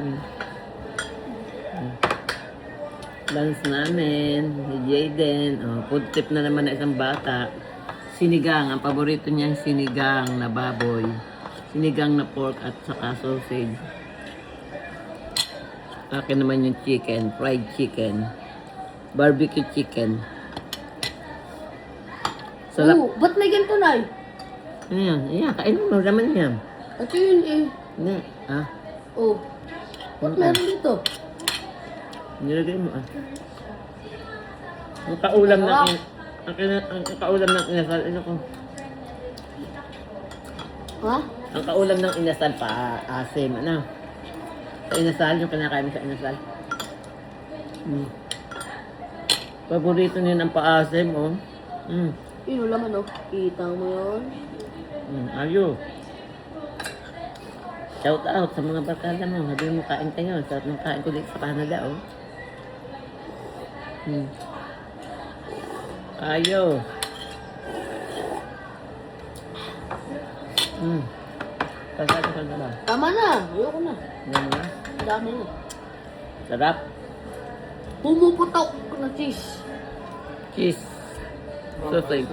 Mm. Mm. Lunch namin, ni Jayden. Oh, food trip na naman na isang bata. Sinigang, ang paborito niya sinigang na baboy. Sinigang na pork at saka sausage. Akin naman yung chicken, fried chicken. Barbecue chicken. Sarap. Oh, ba't may ganito na eh? Ano yan? Ayan, kainin mo naman yan. Ito yun eh. Hindi. Ah, Oh. Ba't meron dito? nilagay mo ah. Ang kaulam ng ang kaulam ng inasal, ano ko? Ha? Ang kaulam ng inasal pa asim, ano? Sa inasal, yung kinakain mo sa inasal. Paborito niya ng paasim, oh. Yun, laman oh. Kita mo yun. Ayo. Shout out sa mga barkada mo. Sabi mo kain kayo. Shout out kain ko dito sa Canada, oh. Ayo. Barkada ka na ba? Tama na. Ayoko na. Ano na? Ang dami na. Sarap. Pumuputok na cheese. Cheese. Sausage.